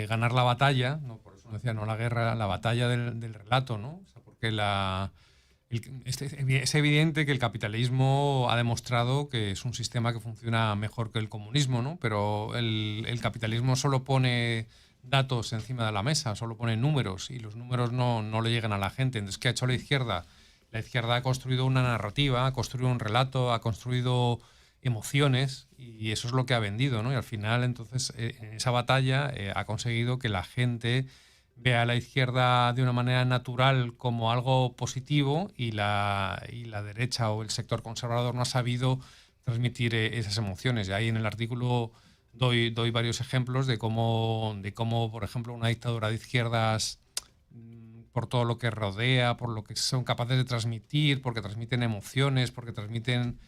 ganar la batalla, ¿no? Por eso decía, no la guerra, la batalla del relato, ¿no? O sea, porque es evidente que el capitalismo ha demostrado que es un sistema que funciona mejor que el comunismo, ¿no? Pero el capitalismo solo pone datos encima de la mesa, solo pone números y los números no le llegan a la gente. Entonces, ¿qué ha hecho la izquierda? La izquierda ha construido una narrativa, ha construido un relato, ha construido emociones y eso es lo que ha vendido, ¿no? Y al final, entonces, en esa batalla ha conseguido que la gente vea a la izquierda de una manera natural como algo positivo y la derecha o el sector conservador no ha sabido transmitir esas emociones. Y ahí en el artículo doy varios ejemplos de cómo, por ejemplo, una dictadura de izquierdas, por todo lo que rodea, por lo que son capaces de transmitir, porque transmiten emociones, porque transmiten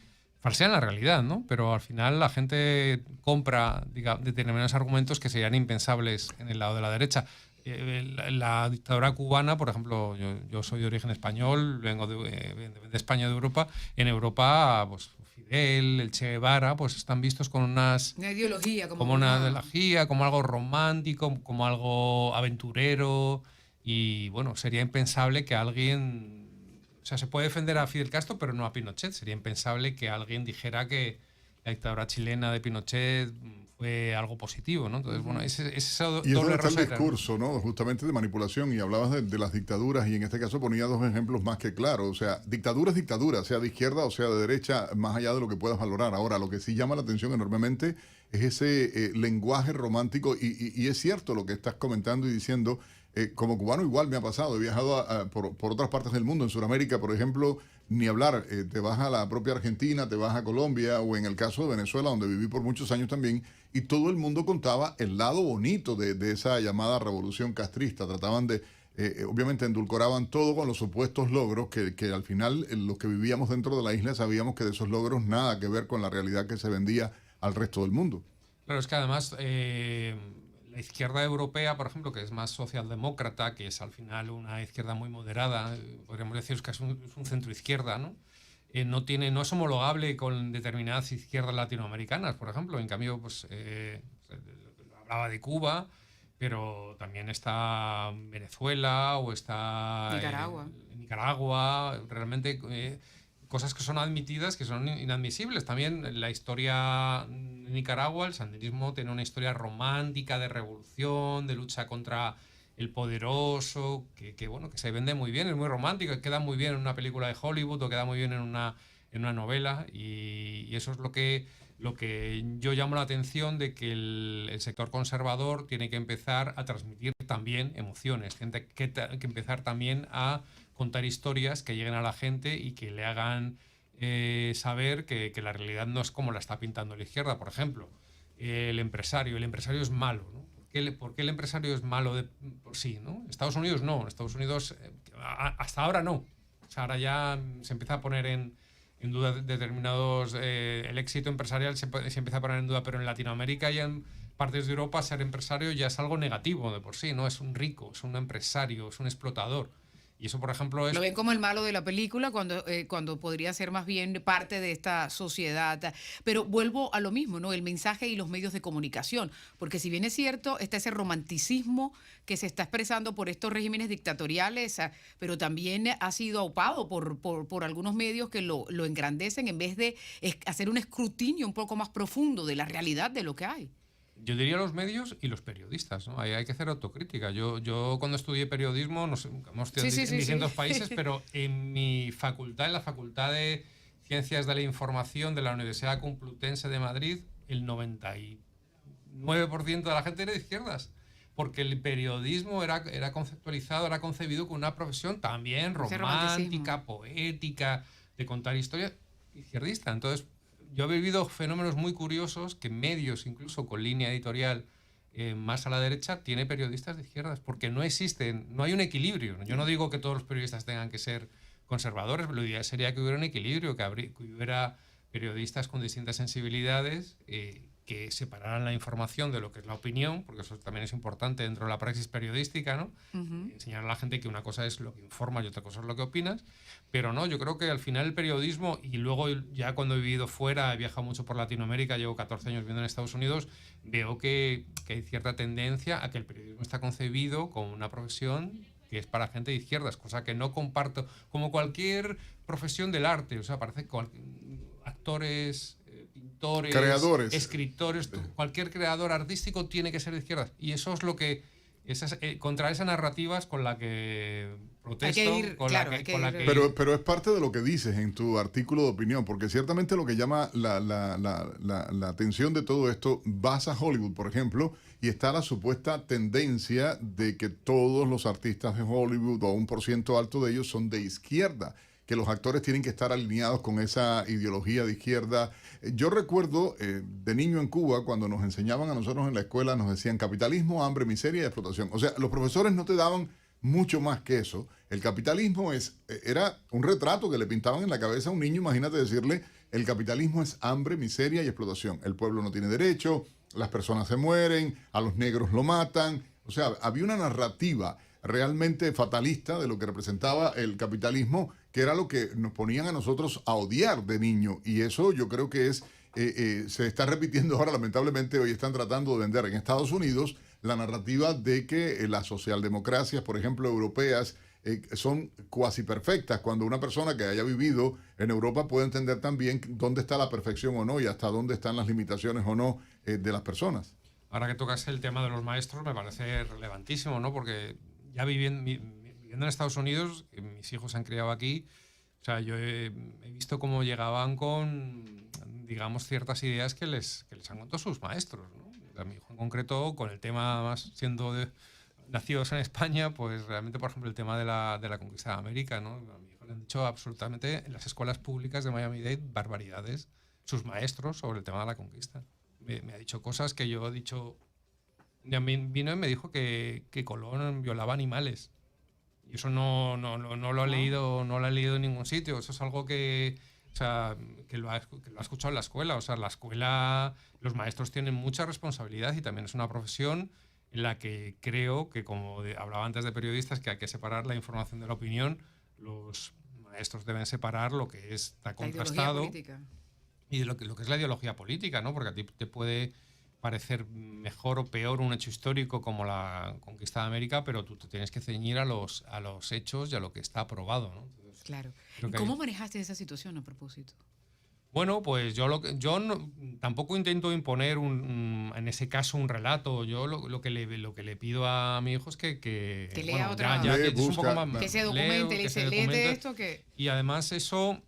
falsean la realidad, ¿no? Pero al final la gente compra determinados argumentos que serían impensables en el lado de la derecha. La dictadura cubana, por ejemplo, yo soy de origen español, vengo de España, de Europa. En Europa, pues Fidel, el Che Guevara, pues están vistos con Una ideología, como una ideología, como algo romántico, como algo aventurero. Y bueno, sería impensable que alguien. O sea, se puede defender a Fidel Castro, pero no a Pinochet. Sería impensable que alguien dijera que la dictadura chilena de Pinochet fue algo positivo, ¿no? Entonces, bueno, ese Y es donde doble está el rasero, ¿no? discurso, ¿no? Justamente de manipulación, y hablabas de las dictaduras, y en este caso ponía dos ejemplos más que claros. O sea, dictadura es dictadura, sea de izquierda o sea de derecha, más allá de lo que puedas valorar. Ahora, lo que sí llama la atención enormemente es ese lenguaje romántico, y es cierto lo que estás comentando y diciendo. Como cubano igual me ha pasado, he viajado por otras partes del mundo, en Sudamérica, por ejemplo, ni hablar, te vas a la propia Argentina, te vas a Colombia, o en el caso de Venezuela, donde viví por muchos años también, y todo el mundo contaba el lado bonito de esa llamada revolución castrista. Trataban obviamente endulcoraban todo con los supuestos logros, que al final los que vivíamos dentro de la isla sabíamos que de esos logros nada que ver con la realidad que se vendía al resto del mundo. Claro, es que además la izquierda europea, por ejemplo, que es más socialdemócrata, que es al final una izquierda muy moderada, podríamos decir que es un centro-izquierda, ¿no? No es homologable con determinadas izquierdas latinoamericanas, por ejemplo. En cambio, pues hablaba de Cuba, pero también está Venezuela o está Nicaragua. Nicaragua. Realmente cosas que son admitidas, que son inadmisibles. También la historia de Nicaragua, el sandinismo tiene una historia romántica de revolución, de lucha contra el poderoso, bueno, que se vende muy bien, es muy romántico, queda muy bien en una película de Hollywood o queda muy bien en una novela, y eso es lo que yo llamo la atención, de que el sector conservador tiene que empezar a transmitir también emociones, tiene que empezar también a contar historias que lleguen a la gente y que le hagan saber que la realidad no es como la está pintando la izquierda. Por ejemplo, el empresario es malo, ¿no? ¿Por qué el empresario es malo por sí, ¿no? Estados Unidos no, Estados Unidos hasta ahora no. O sea, ahora ya se empieza a poner en duda determinados. El éxito empresarial se empieza a poner en duda, pero en Latinoamérica y en partes de Europa ser empresario ya es algo negativo de por sí, ¿no? Es un rico, es un empresario, es un explotador. Y eso, por ejemplo, Lo es. ven como el malo de la película cuando podría ser más bien parte de esta sociedad. Pero vuelvo a lo mismo, ¿no? El mensaje y los medios de comunicación. Porque si bien es cierto, está ese romanticismo que se está expresando por estos regímenes dictatoriales, pero también ha sido aupado por algunos medios que lo engrandecen en vez de hacer un escrutinio un poco más profundo de la realidad de lo que hay. Yo diría los medios y los periodistas, ¿no? Ahí hay que hacer autocrítica. Yo cuando estudié periodismo, no sé, hemos estudiado Sí, sí, en sí, sí. distintos países, pero en mi facultad, en la Facultad de Ciencias de la Información de la Universidad Complutense de Madrid, el 99% de la gente era de izquierdas, porque el periodismo era conceptualizado, era concebido como una profesión también Ese romanticismo. romántica, poética, de contar historias, izquierdista. Entonces, yo he vivido fenómenos muy curiosos que medios, incluso con línea editorial más a la derecha, tiene periodistas de izquierdas, porque no existen, no hay un equilibrio. Yo no digo que todos los periodistas tengan que ser conservadores, pero lo ideal sería que hubiera un equilibrio, que hubiera periodistas con distintas sensibilidades que separaran la información de lo que es la opinión, porque eso también es importante dentro de la praxis periodística, ¿no? Enseñar a la gente que una cosa es lo que informas y otra cosa es lo que opinas, pero no, yo creo que al final el periodismo, y luego ya cuando he vivido fuera, he viajado mucho por Latinoamérica, llevo 14 años viviendo en Estados Unidos, veo que hay cierta tendencia a que el periodismo está concebido como una profesión que es para gente de izquierdas, cosa que no comparto, como cualquier profesión del arte, o sea, parece que actores, pintores, creadores, escritores, cualquier creador artístico tiene que ser de izquierdas. Y eso es lo que, contra esa narrativa es con la que protesto, Pero es parte de lo que dices en tu artículo de opinión, porque ciertamente lo que llama la atención de todo esto, vas a Hollywood, por ejemplo, y está la supuesta tendencia de que todos los artistas de Hollywood, o un % alto de ellos, son de izquierda, que los actores tienen que estar alineados con esa ideología de izquierda. Yo recuerdo de niño en Cuba, cuando nos enseñaban a nosotros en la escuela, nos decían capitalismo, hambre, miseria y explotación. O sea, los profesores no te daban mucho más que eso. El capitalismo era un retrato que le pintaban en la cabeza a un niño. Imagínate decirle, el capitalismo es hambre, miseria y explotación. El pueblo no tiene derecho, las personas se mueren, a los negros lo matan. O sea, había una narrativa realmente fatalista de lo que representaba el capitalismo, que era lo que nos ponían a nosotros a odiar de niño. Y eso yo creo que se está repitiendo ahora, lamentablemente. Hoy están tratando de vender en Estados Unidos la narrativa de que las socialdemocracias, por ejemplo, europeas, son cuasi perfectas, cuando una persona que haya vivido en Europa puede entender también dónde está la perfección o no y hasta dónde están las limitaciones o no de las personas. Ahora que tocas el tema de los maestros, me parece relevantísimo, ¿no? Porque ya viviendo en Estados Unidos, mis hijos se han criado aquí, o sea, yo he visto cómo llegaban con, digamos, ciertas ideas que les han contado sus maestros, ¿no? A mi hijo en concreto, con el tema más siendo nacidos en España, pues realmente, por ejemplo, el tema de la conquista de América, ¿no? A mi hijo le han dicho absolutamente en las escuelas públicas de Miami-Dade barbaridades sus maestros sobre el tema de la conquista. Me ha dicho cosas que yo he dicho. Y a mí vino y me dijo que Colón violaba animales. Y eso no lo he leído, no lo he leído en ningún sitio. Eso es algo que lo ha escuchado en la escuela. O sea, la escuela, los maestros tienen mucha responsabilidad y también es una profesión en la que creo que, como hablaba antes de periodistas, que hay que separar la información de la opinión. Los maestros deben separar lo que está contrastado y de lo que es la ideología política, ¿no? Porque a ti te puede parecer mejor o peor un hecho histórico como la conquista de América, pero tú te tienes que ceñir a los hechos y a lo que está aprobado, ¿no? Entonces, claro. ¿Cómo manejaste esa situación a propósito? Bueno, pues yo tampoco intento imponer en ese caso un relato. Yo lo que le pido a mi hijo es que lea otra que se documente, léete esto que. Y además eso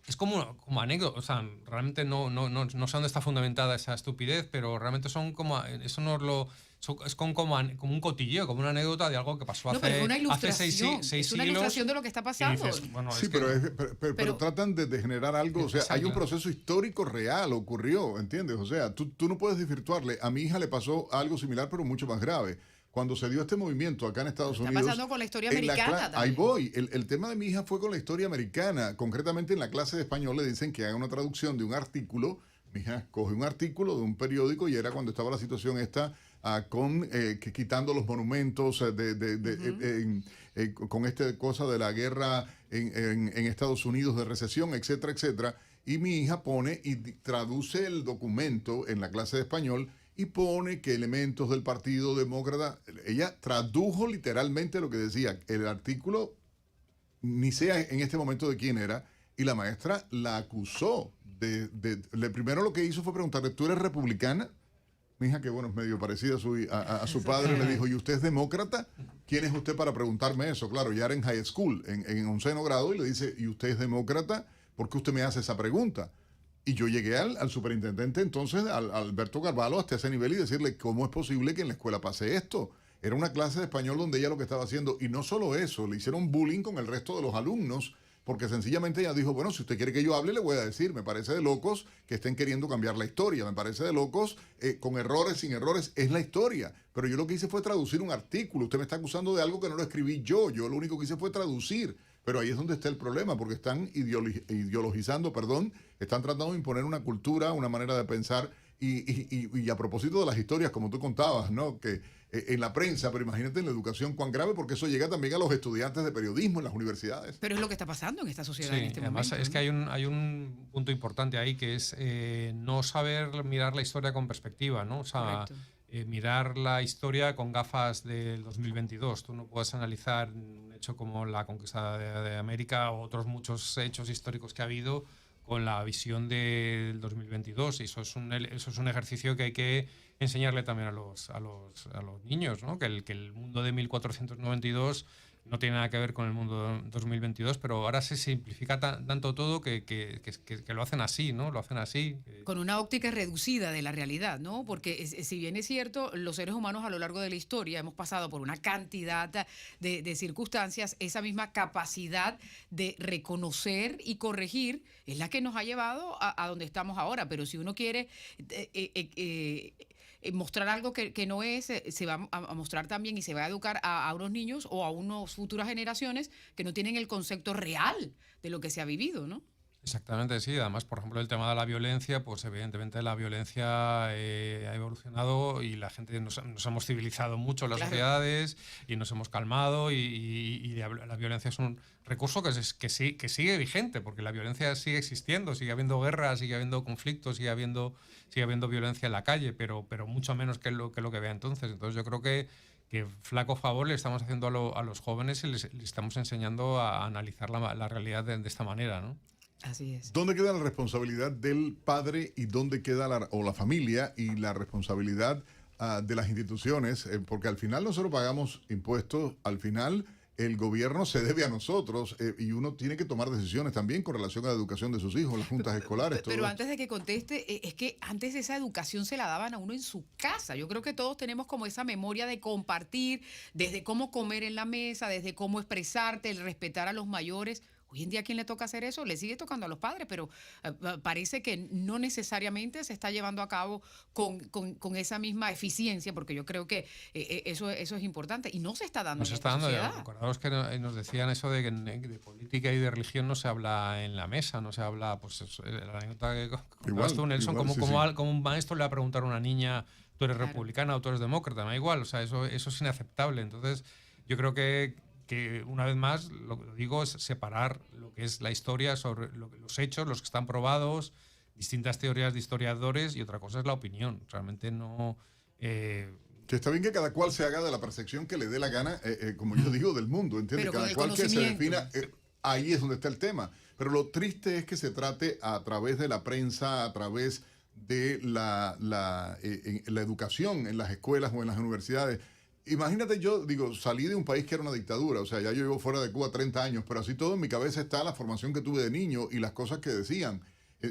es como anécdota. O sea, realmente no sé dónde está fundamentada esa estupidez, pero realmente son como eso es como un cotilleo, como una anécdota de algo que pasó hace seis siglos. Es una ilustración de lo que está pasando. Dices, bueno, sí, pero tratan de generar algo. O sea, hay un proceso histórico real, ocurrió, ¿entiendes? O sea, tú no puedes desvirtuarle. A mi hija le pasó algo similar, pero mucho más grave. Cuando se dio este movimiento acá en Estados Unidos... Está pasando con la historia americana también. Ahí voy. El tema de mi hija fue con la historia americana. Concretamente en la clase de español le dicen que haga una traducción de un artículo. Mi hija coge un artículo de un periódico y era cuando estaba la situación esta quitando los monumentos con esta cosa de la guerra en Estados Unidos, de recesión, etcétera, etcétera. Y mi hija pone y traduce el documento en la clase de español y pone que elementos del Partido Demócrata, ella tradujo literalmente lo que decía el artículo, ni sé en este momento de quién era, y la maestra la acusó primero lo que hizo fue preguntarle, ¿tú eres republicana? Mi hija, que bueno, es medio parecida a su padre, le dijo, ¿y usted es demócrata? ¿Quién es usted para preguntarme eso? Claro, ya era en high school, en 11º grado, y le dice, ¿y usted es demócrata? ¿Por qué usted me hace esa pregunta? Y yo llegué al superintendente entonces, al Alberto Carvalho, hasta ese nivel y decirle, ¿cómo es posible que en la escuela pase esto? Era una clase de español donde ella lo que estaba haciendo, y no solo eso, le hicieron bullying con el resto de los alumnos, porque sencillamente ella dijo, bueno, si usted quiere que yo hable, le voy a decir, me parece de locos que estén queriendo cambiar la historia, me parece de locos, con errores, sin errores, es la historia. Pero yo lo que hice fue traducir un artículo, usted me está acusando de algo que no lo escribí yo lo único que hice fue traducir. Pero ahí es donde está el problema, porque están ideologizando, están tratando de imponer una cultura, una manera de pensar, Y a propósito de las historias, como tú contabas, ¿no? Que en la prensa, pero imagínate en la educación cuán grave, porque eso llega también a los estudiantes de periodismo en las universidades. Pero es lo que está pasando en esta sociedad Sí, en este además momento. es que hay un punto importante ahí que es no saber mirar la historia con perspectiva, ¿no? O sea, Correcto. mirar la historia con gafas del 2022. Tú no puedes analizar un hecho como la conquista de América o otros muchos hechos históricos que ha habido con la visión del 2022. Y eso es un ejercicio que hay que enseñarle también a los niños, ¿no? Que el mundo de 1492 no tiene nada que ver con el mundo 2022, pero ahora se simplifica tanto todo que lo hacen así, ¿no? Lo hacen así. Con una óptica reducida de la realidad, ¿no? Porque si bien es cierto, los seres humanos a lo largo de la historia hemos pasado por una cantidad de circunstancias, esa misma capacidad de reconocer y corregir es la que nos ha llevado a donde estamos ahora. Pero si uno quiere mostrar algo que no es, se va a mostrar también y se va a educar a unos niños o a unas futuras generaciones que no tienen el concepto real de lo que se ha vivido, ¿no? Exactamente, sí. Además, por ejemplo, el tema de la violencia, pues evidentemente la violencia ha evolucionado y la gente nos hemos civilizado mucho en las Claro. sociedades y nos hemos calmado y la violencia es un recurso que sigue vigente, porque la violencia sigue existiendo, sigue habiendo guerras, sigue habiendo conflictos, sigue habiendo violencia en la calle, pero mucho menos que lo que había entonces. Entonces yo creo que flaco favor le estamos haciendo a los jóvenes y les estamos enseñando a analizar la realidad de esta manera, ¿no? Así es. ¿Dónde queda la responsabilidad del padre y dónde queda la familia y la responsabilidad de las instituciones? Porque al final nosotros pagamos impuestos, al final el gobierno se debe a nosotros y uno tiene que tomar decisiones también con relación a la educación de sus hijos, las juntas escolares, todo Pero esto. antes de que conteste, es que antes esa educación se la daban a uno en su casa. Yo creo que todos tenemos como esa memoria de compartir, desde cómo comer en la mesa, desde cómo expresarte, el respetar a los mayores. Hoy en día, ¿a quién le toca hacer eso? Le sigue tocando a los padres, pero parece que no necesariamente se está llevando a cabo con esa misma eficiencia, porque yo creo que eso es importante y no se está dando Nos en está esta dando, sociedad. acordaos que nos decían eso de que de política y de religión no se habla en la mesa, no se habla, pues la anécdota que contabas tú, Nelson, igual, como un maestro le va a preguntar a una niña, tú eres Claro. republicana o tú eres demócrata, me da igual, o sea, eso es inaceptable. Entonces, yo creo que una vez más, lo que digo es separar lo que es la historia sobre los hechos, los que están probados, distintas teorías de historiadores y otra cosa es la opinión. Realmente no... Que está bien que cada cual se haga de la percepción que le dé la gana, como yo digo, del mundo, ¿entiendes? Pero con Cada el cual que se conocimiento. defina, ahí es donde está el tema. Pero lo triste es que se trate a través de la prensa, a través de la educación en las escuelas o en las universidades. Imagínate, yo digo, salí de un país que era una dictadura, o sea, ya yo vivo fuera de Cuba 30 años, pero así todo en mi cabeza está la formación que tuve de niño y las cosas que decían.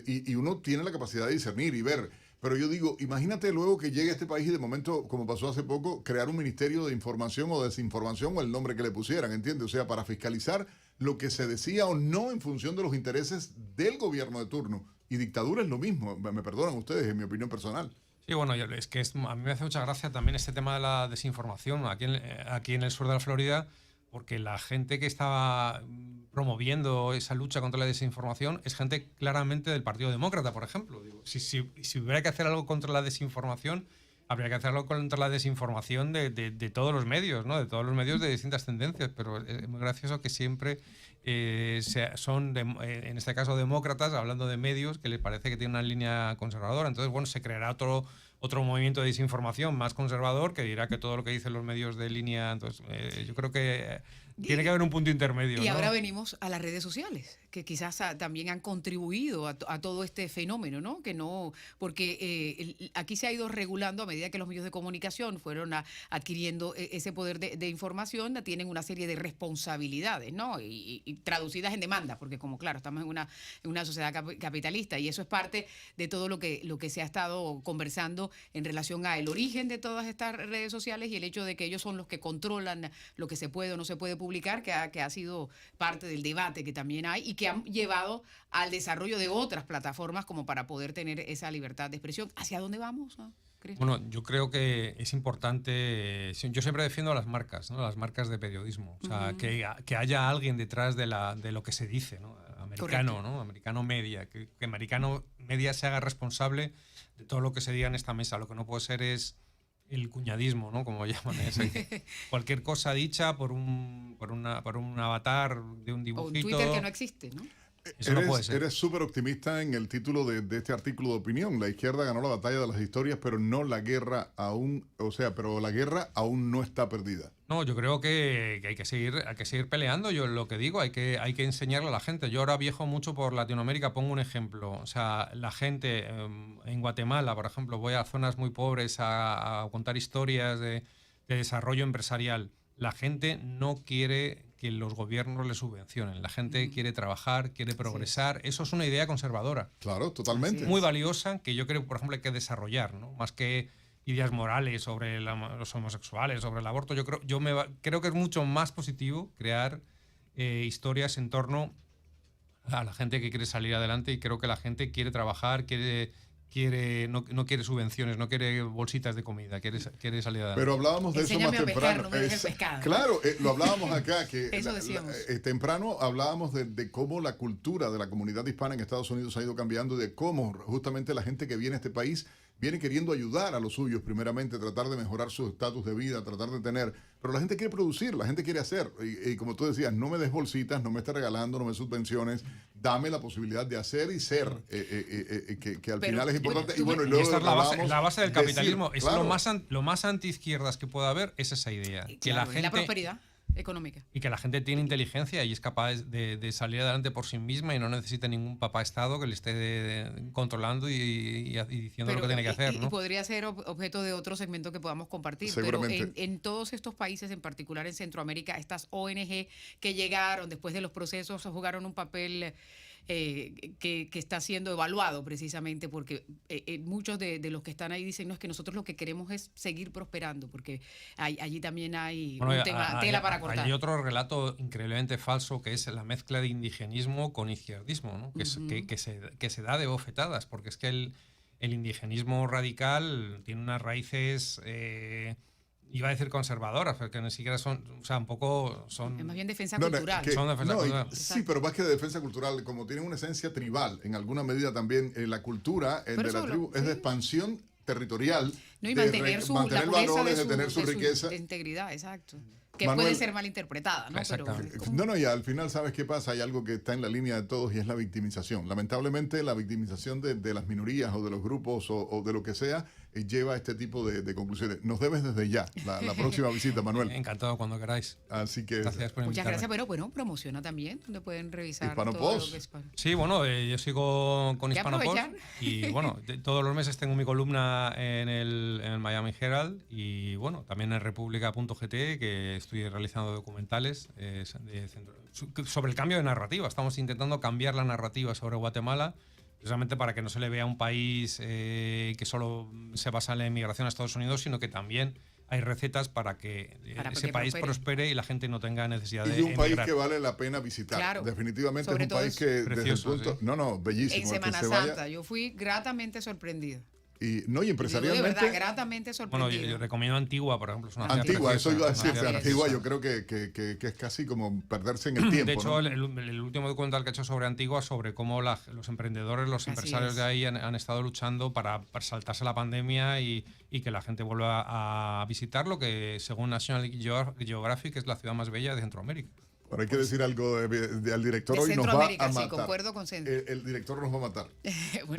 Y uno tiene la capacidad de discernir y ver. Pero yo digo, imagínate luego que llegue a este país y de momento, como pasó hace poco, crear un ministerio de información o desinformación o el nombre que le pusieran, ¿entiendes? O sea, para fiscalizar lo que se decía o no en función de los intereses del gobierno de turno. Y dictadura es lo mismo, me perdonan ustedes, en mi opinión personal. Sí, bueno, es que a mí me hace mucha gracia también este tema de la desinformación aquí en el sur de la Florida, porque la gente que estaba promoviendo esa lucha contra la desinformación es gente claramente del Partido Demócrata, por ejemplo. Digo, si hubiera que hacer algo contra la desinformación, habría que hacerlo contra la desinformación de todos los medios, ¿no? De todos los medios de distintas tendencias, pero es muy gracioso que siempre son, en este caso, demócratas, hablando de medios que les parece que tienen una línea conservadora. Entonces, bueno, se creará otro movimiento de desinformación más conservador que dirá que todo lo que dicen los medios de línea. Entonces, yo creo que tiene que haber un punto intermedio. Y ¿no? ahora venimos a las redes sociales, que quizás también han contribuido a todo este fenómeno, ¿no? Que no, porque aquí se ha ido regulando a medida que los medios de comunicación fueron adquiriendo ese poder de información, tienen una serie de responsabilidades, ¿no? Y traducidas en demanda, porque como claro, estamos en una sociedad capitalista y eso es parte de todo lo que se ha estado conversando en relación al origen de todas estas redes sociales y el hecho de que ellos son los que controlan lo que se puede o no se puede publicar, que ha sido parte del debate que también hay y que han llevado al desarrollo de otras plataformas como para poder tener esa libertad de expresión. ¿Hacia dónde vamos, Cristian? Bueno, yo creo que es importante, yo siempre defiendo las marcas, ¿no? Las marcas de periodismo, o sea, que haya alguien detrás de lo que se dice, ¿no? A americano, Correcto. ¿no? Americano media, que americano media se haga responsable de todo lo que se diga en esta mesa. Lo que no puede ser es el cuñadismo, ¿no? Como llaman ese. Cualquier cosa dicha por un avatar de un O dibujito. un Twitter que no existe, ¿no? Eso no puede ser. Eres súper optimista en el título de este artículo de opinión. La izquierda ganó la batalla de las historias, pero no la guerra aún, pero la guerra aún no está perdida. No, yo creo que hay que seguir peleando. Yo lo que digo, hay que enseñarle a la gente. Yo ahora viajo mucho por Latinoamérica, pongo un ejemplo. O sea, la gente en Guatemala, por ejemplo, voy a zonas muy pobres a contar historias de desarrollo empresarial. La gente no quiere que los gobiernos le subvencionen. La gente quiere trabajar, quiere progresar. Eso es una idea conservadora. Claro, totalmente. Muy valiosa, que yo creo, por ejemplo, hay que desarrollar, ¿no? Más que ideas morales sobre los homosexuales, sobre el aborto. Creo que es mucho más positivo crear historias en torno a la gente que quiere salir adelante, y creo que la gente quiere trabajar, no quiere subvenciones, no quiere bolsitas de comida, quiere salir adelante. Pero hablábamos de Enséñame eso a más pescar, temprano. no me dejes el pescado. Claro, lo hablábamos acá, que Eso decíamos. temprano hablábamos de cómo la cultura de la comunidad hispana en Estados Unidos ha ido cambiando, de cómo justamente la gente que viene a este país viene queriendo ayudar a los suyos, primeramente, tratar de mejorar su estatus de vida, tratar de tener. Pero la gente quiere producir, la gente quiere hacer. Y como tú decías, no me des bolsitas, no me estés regalando, no me subvenciones, dame la posibilidad de hacer y ser, que al final es importante. Y bueno, y Y luego esta es la base del decir, capitalismo. Es claro, lo más antiizquierdas que pueda haber, es esa idea. Que Claro, la y gente, la prosperidad económica. y que la gente tiene inteligencia y es capaz de salir adelante por sí misma y no necesita ningún papá Estado que le esté controlando y diciendo lo que tiene que hacer, Y ¿no? podría ser objeto de otro segmento que podamos compartir. Seguramente. Pero en todos estos países, en particular en Centroamérica, estas ONG que llegaron después de los procesos jugaron un papel que está siendo evaluado precisamente porque muchos de los que están ahí dicen, no, es que nosotros lo que queremos es seguir prosperando, porque allí también hay un tema, tela para cortar. Hay otro relato increíblemente falso que es la mezcla de indigenismo con izquierdismo, ¿no? que se da de bofetadas, porque es que el indigenismo radical tiene unas raíces... iba a decir conservadoras, pero que ni siquiera son, o sea, un poco son... Es más bien defensa No, cultural. Son defensa cultural. Sí, pero más que de defensa cultural, como tienen una esencia tribal, en alguna medida también la cultura Pero de la eso tribu sí. es de expansión territorial, No, y de mantener la pureza valores, de de tener su riqueza. de integridad, exacto. Que Manuel, puede ser malinterpretada, ¿no? Pero, exactamente. No, y al final, ¿sabes qué pasa? Hay algo que está en la línea de todos y es la victimización. Lamentablemente, la victimización de las minorías o de los grupos o de lo que sea lleva a este tipo de conclusiones. Nos debes desde ya la próxima visita, Manuel. Encantado cuando queráis. Así que Gracias por muchas invitarme. gracias, pero bueno, promociona también, donde pueden revisar Hispano todo Post. lo que es para- Sí, bueno, yo sigo con Hay que Hispano Post aprovechar. y bueno, todos los meses tengo mi columna en el Miami Herald y bueno, también en República.gt, que estoy realizando documentales sobre el cambio de narrativa. Estamos intentando cambiar la narrativa sobre Guatemala, precisamente para que no se le vea un país que solo se basa en la inmigración a Estados Unidos, sino que también hay recetas para que ese que país prospere. prospere y la gente no tenga necesidad y de de un país emigrar. que vale la pena visitar. Claro. Definitivamente Sobre es un todo país es que desde el precioso, punto... sí. No, bellísimo. En el que Semana se vaya- Santa, yo fui gratamente sorprendida. Y, no, y Yo de empresarialmente... verdad, gratamente Bueno, sorprendida. yo recomiendo Antigua, por ejemplo. Es una ciudad Antigua, eso preciosa, iba a una decir, ciudad Antigua preciosa. yo creo que es casi como perderse en el tiempo. De hecho, ¿no? el último documental que he hecho sobre Antigua, sobre cómo los emprendedores, los Así empresarios es. de ahí han estado luchando para saltarse la pandemia y que la gente vuelva a visitarlo, que según National Geographic es la ciudad más bella de Centroamérica. Pero hay que decir algo al director, De hoy nos va Centroamérica, a sí, matar. concuerdo con Centro. El director nos va a matar. Bueno,